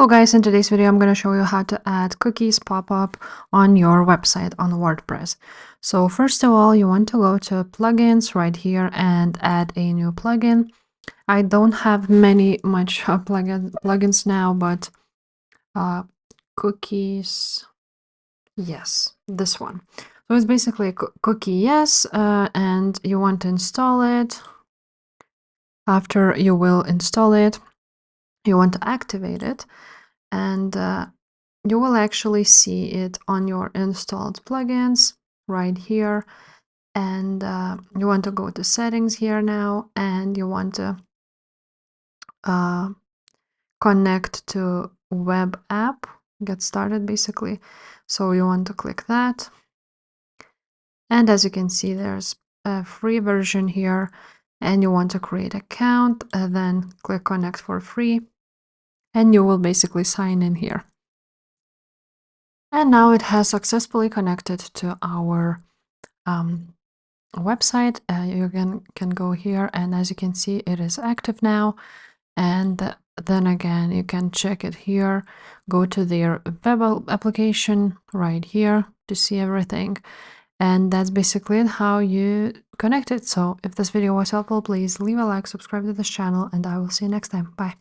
Hello guys, in today's video I'm going to show you how to add cookies pop-up on your website on WordPress. So first of all, you want to go to plugins right here and add a new plugin. I don't have much plugins now, but cookies, yes, this one. So it's basically a cookie, yes, and you want to install it. After you will install it, you want to activate it, and you will actually see it on your installed plugins right here. And you want to go to settings here now, and you want to connect to web app, get started basically. So you want to click that. And as you can see, there's a free version here, and you want to create an account, then click connect for free, and you will basically sign in here. And now it has successfully connected to our website. You can go here, and as you can see, it is active now. And then again, you can check it here, go to their web application right here to see everything. And that's basically how you connect it. So if this video was helpful, please leave a like, subscribe to this channel, and I will see you next time. Bye.